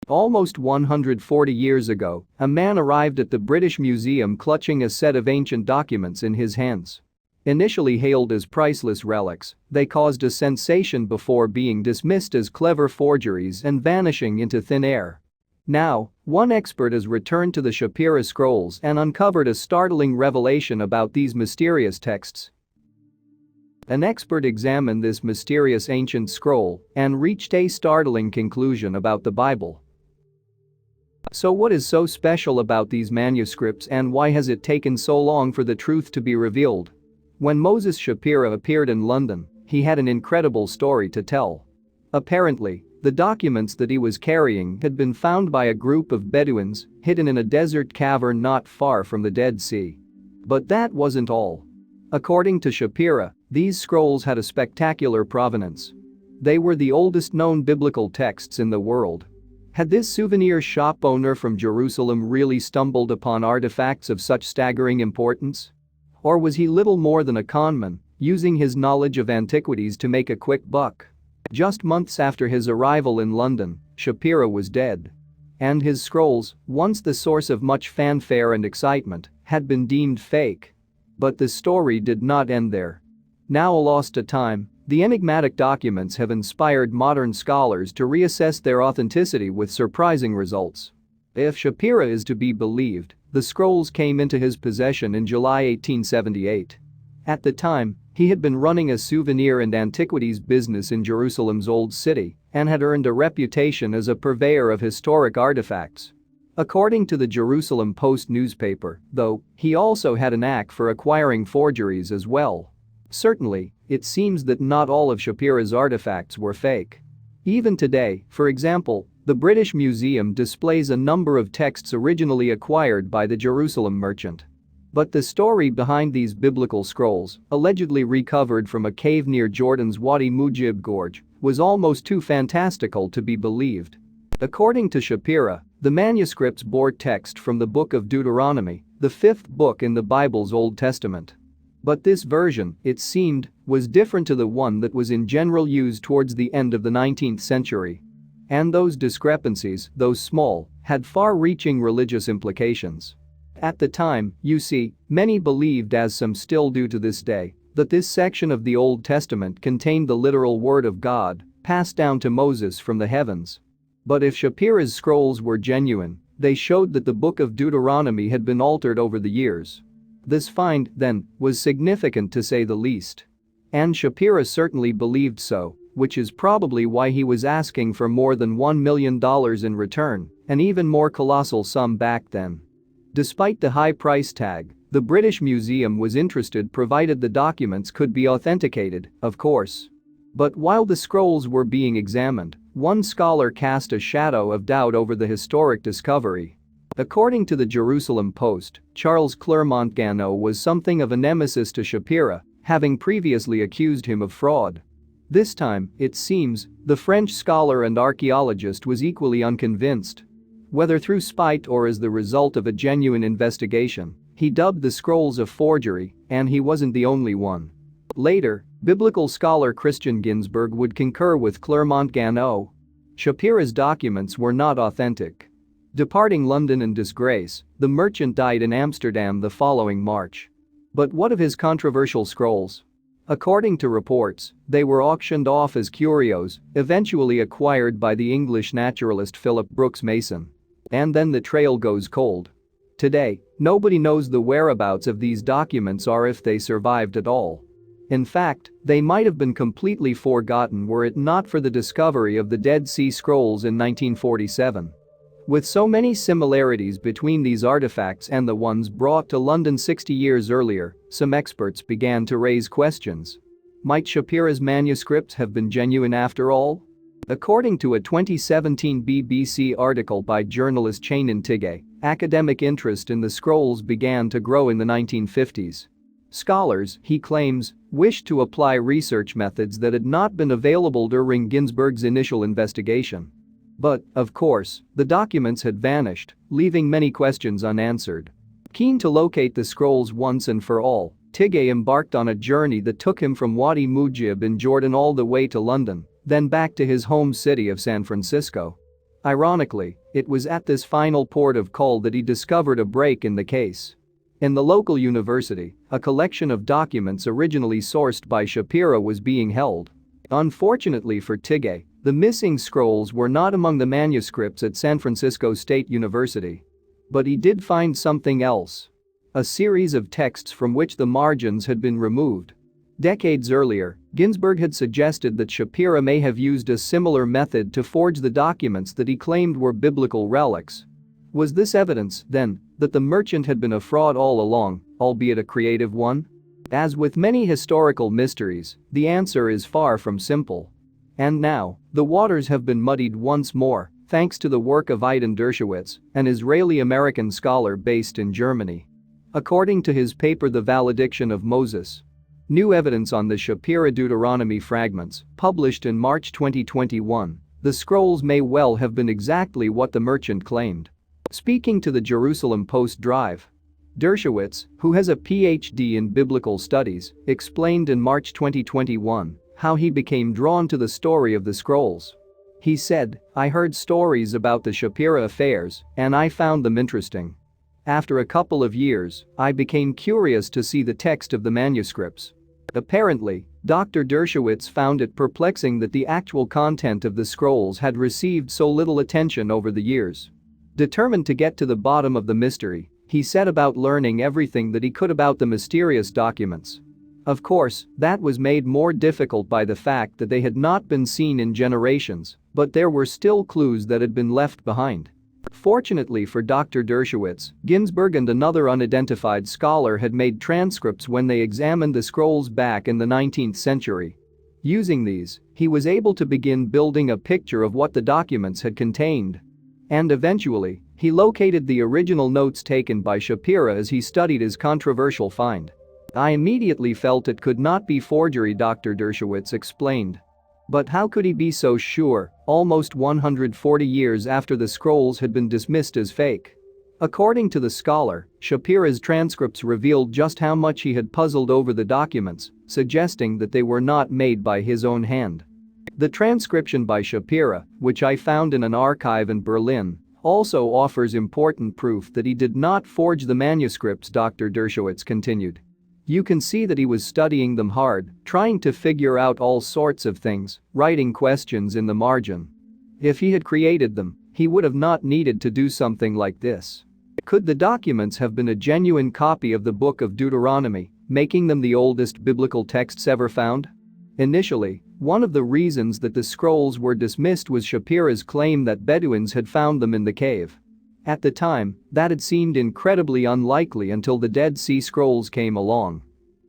Almost 140 years ago, a man arrived at the British Museum clutching a set of ancient documents in his hands. Initially hailed as priceless relics, they caused a sensation before being dismissed as clever forgeries and vanishing into thin air. Now, one expert has returned to the Shapira Scrolls and uncovered a startling revelation about these mysterious texts. An expert examined this mysterious ancient scroll and reached a startling conclusion about the Bible. So what is so special about these manuscripts and why has it taken so long for the truth to be revealed? When Moses Shapira appeared in London, he had an incredible story to tell. Apparently, the documents that he was carrying had been found by a group of Bedouins hidden in a desert cavern not far from the Dead Sea. But that wasn't all. According to Shapira, these scrolls had a spectacular provenance. They were the oldest known biblical texts in the world. Had this souvenir shop owner from Jerusalem really stumbled upon artifacts of such staggering importance? Or was he little more than a conman, using his knowledge of antiquities to make a quick buck? Just months after his arrival in London, Shapira was dead. And his scrolls, once the source of much fanfare and excitement, had been deemed fake. But the story did not end there. Now lost to time, the enigmatic documents have inspired modern scholars to reassess their authenticity with surprising results. If Shapira is to be believed, the scrolls came into his possession in July 1878. At the time, he had been running a souvenir and antiquities business in Jerusalem's Old City and had earned a reputation as a purveyor of historic artifacts. According to the Jerusalem Post newspaper, though, he also had a knack for acquiring forgeries as well. Certainly, it seems that not all of Shapira's artifacts were fake. Even today, for example, the British Museum displays a number of texts originally acquired by the Jerusalem merchant. But the story behind these biblical scrolls, allegedly recovered from a cave near Jordan's Wadi Mujib Gorge, was almost too fantastical to be believed. According to Shapira, the manuscripts bore text from the book of Deuteronomy, the fifth book in the Bible's Old Testament. But this version, it seemed, was different to the one that was in general use towards the end of the 19th century. And those discrepancies, though small, had far-reaching religious implications. At the time, you see, many believed, as some still do to this day, that this section of the Old Testament contained the literal word of God, passed down to Moses from the heavens. But if Shapira's scrolls were genuine, they showed that the book of Deuteronomy had been altered over the years. This find, then, was significant to say the least. And Shapira certainly believed so, which is probably why he was asking for more than $1 million in return, an even more colossal sum back then. Despite the high price tag, the British Museum was interested provided the documents could be authenticated, of course. But while the scrolls were being examined, one scholar cast a shadow of doubt over the historic discovery. According to the Jerusalem Post, Charles Clermont-Ganneau was something of a nemesis to Shapira, having previously accused him of fraud. This time, it seems, the French scholar and archaeologist was equally unconvinced. Whether through spite or as the result of a genuine investigation, he dubbed the scrolls a forgery, and he wasn't the only one. Later, biblical scholar Christian Ginsburg would concur with Clermont-Ganneau. Shapira's documents were not authentic. Departing London in disgrace, the merchant died in Amsterdam the following March. But what of his controversial scrolls? According to reports, they were auctioned off as curios, eventually acquired by the English naturalist Philip Brooks Mason. And then the trail goes cold. Today, nobody knows the whereabouts of these documents or if they survived at all. In fact, they might have been completely forgotten were it not for the discovery of the Dead Sea Scrolls in 1947. With so many similarities between these artifacts and the ones brought to London 60 years earlier, some experts began to raise questions. Might Shapira's manuscripts have been genuine after all? According to a 2017 BBC article by journalist Chainan Tige, academic interest in the scrolls began to grow in the 1950s. Scholars, he claims, wished to apply research methods that had not been available during Ginsburg's initial investigation. But, of course, the documents had vanished, leaving many questions unanswered. Keen to locate the scrolls once and for all, Tige embarked on a journey that took him from Wadi Mujib in Jordan all the way to London, then back to his home city of San Francisco. Ironically, it was at this final port of call that he discovered a break in the case. In the local university, a collection of documents originally sourced by Shapiro was being held. Unfortunately for Tighe, the missing scrolls were not among the manuscripts at San Francisco State University. But he did find something else. A series of texts from which the margins had been removed. Decades earlier, Ginsburg had suggested that Shapiro may have used a similar method to forge the documents that he claimed were biblical relics. Was this evidence, then, that the merchant had been a fraud all along, albeit a creative one? As with many historical mysteries, the answer is far from simple. And now, the waters have been muddied once more, thanks to the work of Aydin Dershowitz, an Israeli-American scholar based in Germany. According to his paper The Valediction of Moses. New evidence on the Shapira Deuteronomy fragments, published in March 2021, the scrolls may well have been exactly what the merchant claimed. Speaking to the Jerusalem Post Drive, Dershowitz, who has a PhD in biblical studies, explained in March 2021 how he became drawn to the story of the scrolls. He said, "I heard stories about the Shapira affairs, and I found them interesting. After a couple of years, I became curious to see the text of the manuscripts." Apparently, Dr. Dershowitz found it perplexing that the actual content of the scrolls had received so little attention over the years. Determined to get to the bottom of the mystery, he set about learning everything that he could about the mysterious documents. Of course, that was made more difficult by the fact that they had not been seen in generations, but there were still clues that had been left behind. Fortunately for Dr. Dershowitz, Ginsburg and another unidentified scholar had made transcripts when they examined the scrolls back in the 19th century. Using these, he was able to begin building a picture of what the documents had contained. And eventually, he located the original notes taken by Shapira as he studied his controversial find. "I immediately felt it could not be forgery," Dr. Dershowitz explained. But how could he be so sure, almost 140 years after the scrolls had been dismissed as fake? According to the scholar, Shapira's transcripts revealed just how much he had puzzled over the documents, suggesting that they were not made by his own hand. The transcription by Shapira, which I found in an archive in Berlin, also offers important proof that he did not forge the manuscripts, Dr. Dershowitz continued. You can see that he was studying them hard, trying to figure out all sorts of things, writing questions in the margin. If he had created them, he would have not needed to do something like this. Could the documents have been a genuine copy of the Book of Deuteronomy, making them the oldest biblical texts ever found? Initially, one of the reasons that the scrolls were dismissed was Shapira's claim that Bedouins had found them in the cave. At the time, that had seemed incredibly unlikely until the Dead Sea Scrolls came along.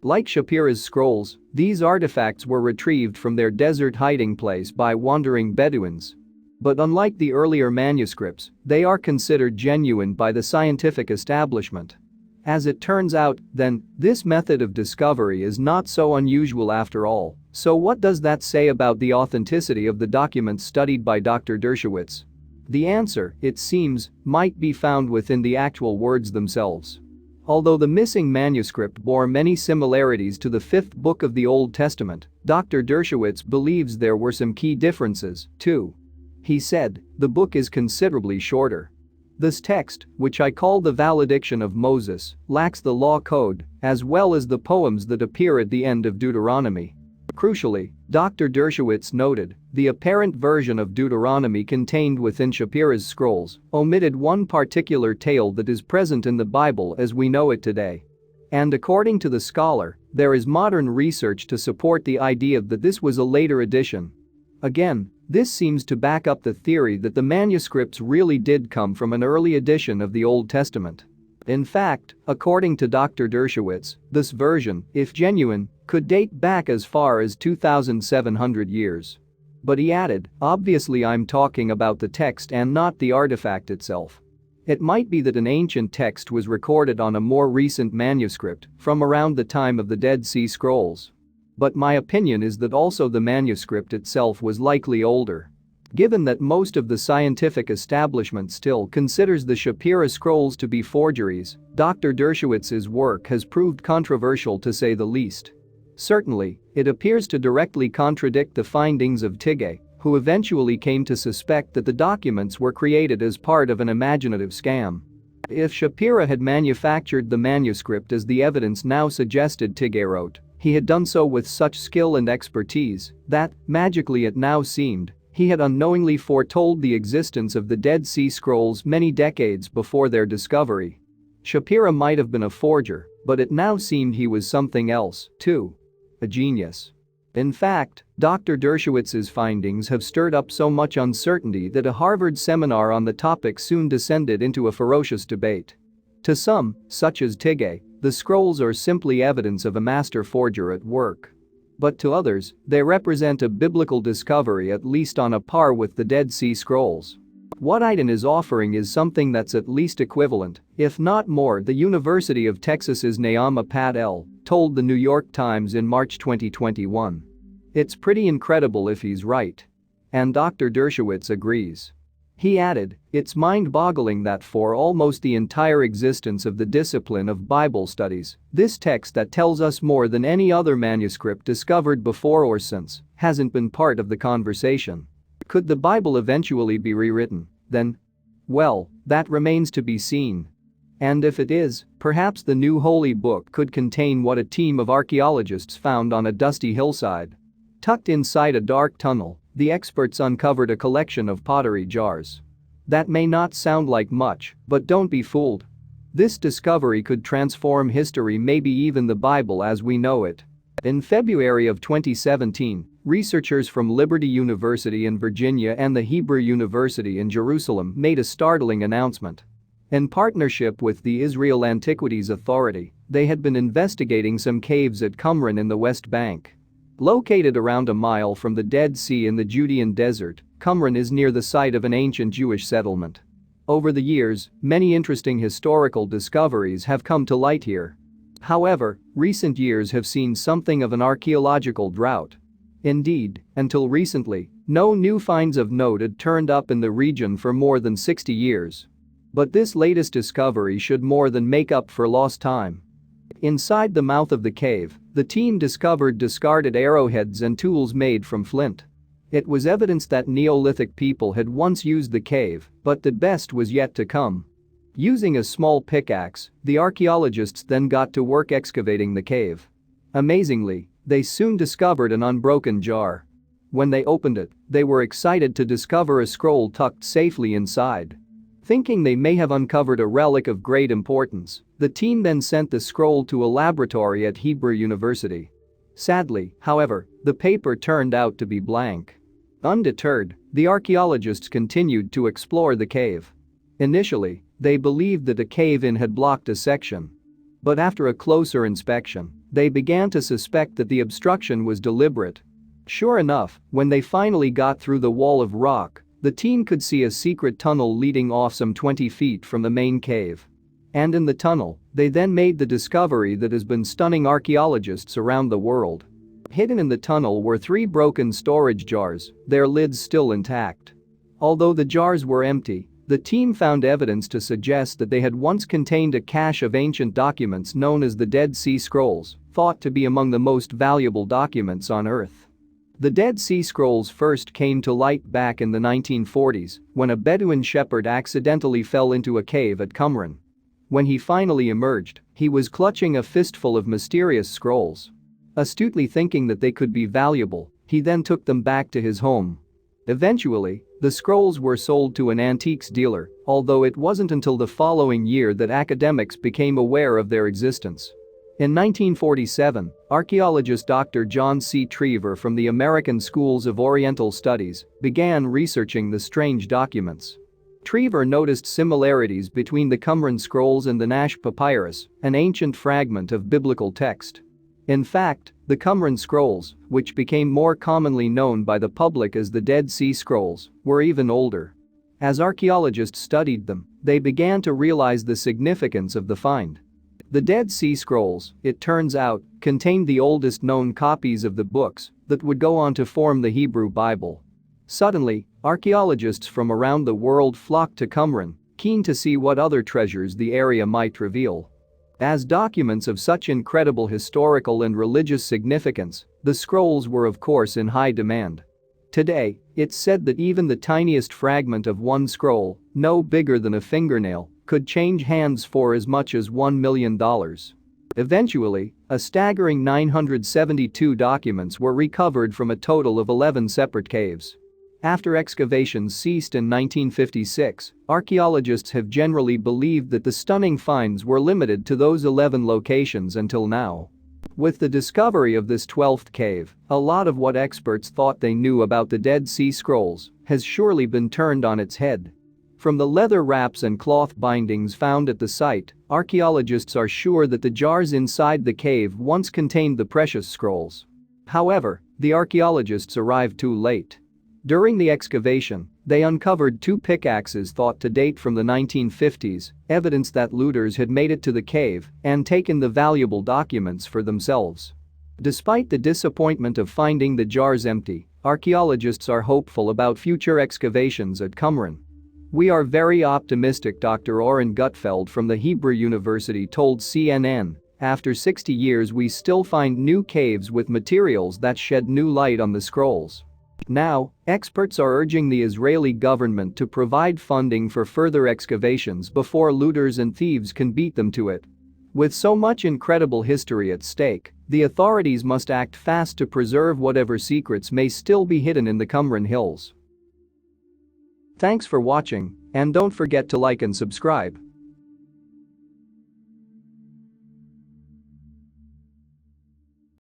Like Shapira's scrolls, these artifacts were retrieved from their desert hiding place by wandering Bedouins. But unlike the earlier manuscripts, they are considered genuine by the scientific establishment. As it turns out, then, this method of discovery is not so unusual after all. So what does that say about the authenticity of the documents studied by Dr. Dershowitz? The answer, it seems, might be found within the actual words themselves. Although the missing manuscript bore many similarities to the fifth book of the Old Testament, Dr. Dershowitz believes there were some key differences, too. He said, "The book is considerably shorter. This text, which I call the Valediction of Moses, lacks the law code, as well as the poems that appear at the end of Deuteronomy." Crucially, Dr. Dershowitz noted, the apparent version of Deuteronomy contained within Shapira's scrolls omitted one particular tale that is present in the Bible as we know it today. And according to the scholar, there is modern research to support the idea that this was a later addition. Again, this seems to back up the theory that the manuscripts really did come from an early edition of the Old Testament. In fact, according to Dr. Dershowitz, this version, if genuine, could date back as far as 2,700 years. But he added, "Obviously I'm talking about the text and not the artifact itself. It might be that an ancient text was recorded on a more recent manuscript from around the time of the Dead Sea Scrolls. But my opinion is that also the manuscript itself was likely older." Given that most of the scientific establishment still considers the Shapira Scrolls to be forgeries, Dr. Dershowitz's work has proved controversial to say the least. Certainly, it appears to directly contradict the findings of Tighe, who eventually came to suspect that the documents were created as part of an imaginative scam. If Shapira had manufactured the manuscript as the evidence now suggested, Tighe wrote, he had done so with such skill and expertise that, magically it now seemed, he had unknowingly foretold the existence of the Dead Sea Scrolls many decades before their discovery. Shapira might have been a forger, but it now seemed he was something else, too. A genius. In fact, Dr. Dershowitz's findings have stirred up so much uncertainty that a Harvard seminar on the topic soon descended into a ferocious debate. To some, such as Tighe, the scrolls are simply evidence of a master forger at work. But to others, they represent a biblical discovery at least on a par with the Dead Sea Scrolls. What Iden is offering is something that's at least equivalent, if not more, the University of Texas's Naama Patel told the New York Times in March 2021. It's pretty incredible if he's right. And Dr. Dershowitz agrees. He added, it's mind-boggling that for almost the entire existence of the discipline of Bible studies, this text that tells us more than any other manuscript discovered before or since hasn't been part of the conversation. Could the Bible eventually be rewritten, then? Well, that remains to be seen. And if it is, perhaps the new holy book could contain what a team of archaeologists found on a dusty hillside. Tucked inside a dark tunnel, the experts uncovered a collection of pottery jars. That may not sound like much, but don't be fooled. This discovery could transform history, maybe even the Bible as we know it. In February of 2017, researchers from Liberty University in Virginia and the Hebrew University in Jerusalem made a startling announcement. In partnership with the Israel Antiquities Authority, they had been investigating some caves at Qumran in the West Bank. Located around a mile from the Dead Sea in the Judean desert, Qumran is near the site of an ancient Jewish settlement. Over the years, many interesting historical discoveries have come to light here. However, recent years have seen something of an archaeological drought. Indeed, until recently, no new finds of note had turned up in the region for more than 60 years. But this latest discovery should more than make up for lost time. Inside the mouth of the cave, the team discovered discarded arrowheads and tools made from flint. It was evidence that Neolithic people had once used the cave, but the best was yet to come. Using a small pickaxe, the archaeologists then got to work excavating the cave. Amazingly, they soon discovered an unbroken jar. When they opened it, they were excited to discover a scroll tucked safely inside. Thinking they may have uncovered a relic of great importance, the team then sent the scroll to a laboratory at Hebrew University. Sadly, however, the paper turned out to be blank. Undeterred, the archaeologists continued to explore the cave. Initially, they believed that a cave-in had blocked a section. But after a closer inspection, they began to suspect that the obstruction was deliberate. Sure enough, when they finally got through the wall of rock, the team could see a secret tunnel leading off some 20 feet from the main cave. And in the tunnel, they then made the discovery that has been stunning archaeologists around the world. Hidden in the tunnel were 3 broken storage jars, their lids still intact. Although the jars were empty, the team found evidence to suggest that they had once contained a cache of ancient documents known as the Dead Sea Scrolls, thought to be among the most valuable documents on Earth. The Dead Sea Scrolls first came to light back in the 1940s when a Bedouin shepherd accidentally fell into a cave at Qumran. When he finally emerged, he was clutching a fistful of mysterious scrolls. Astutely thinking that they could be valuable, he then took them back to his home. Eventually, the scrolls were sold to an antiques dealer, although it wasn't until the following year that academics became aware of their existence. In 1947, archaeologist Dr. John C. Trevor from the American Schools of Oriental Studies began researching the strange documents. Trevor noticed similarities between the Qumran scrolls and the Nash papyrus, an ancient fragment of biblical text. In fact, the Qumran scrolls, which became more commonly known by the public as the Dead Sea Scrolls, were even older. As archaeologists studied them, they began to realize the significance of the find. The Dead Sea Scrolls, it turns out, contained the oldest known copies of the books that would go on to form the Hebrew Bible. Suddenly, archaeologists from around the world flocked to Qumran, keen to see what other treasures the area might reveal. As documents of such incredible historical and religious significance, the scrolls were of course in high demand. Today, It's said that even the tiniest fragment of one scroll, no bigger than a fingernail, could change hands for as much as $1 million. Eventually, a staggering 972 documents were recovered from a total of 11 separate caves. After excavations ceased in 1956, archaeologists have generally believed that the stunning finds were limited to those 11 locations until now. With the discovery of this 12th cave, a lot of what experts thought they knew about the Dead Sea Scrolls has surely been turned on its head. From the leather wraps and cloth bindings found at the site, archaeologists are sure that the jars inside the cave once contained the precious scrolls. However, the archaeologists arrived too late. During the excavation, they uncovered 2 pickaxes thought to date from the 1950s, evidence that looters had made it to the cave and taken the valuable documents for themselves. Despite the disappointment of finding the jars empty, archaeologists are hopeful about future excavations at Qumran. "We are very optimistic," Dr. Oren Gutfeld from the Hebrew University told CNN. "After 60 years we still find new caves with materials that shed new light on the scrolls." Now, experts are urging the Israeli government to provide funding for further excavations before looters and thieves can beat them to it. With so much incredible history at stake, the authorities must act fast to preserve whatever secrets may still be hidden in the Qumran Hills. Thanks for watching, and don't forget to like and subscribe.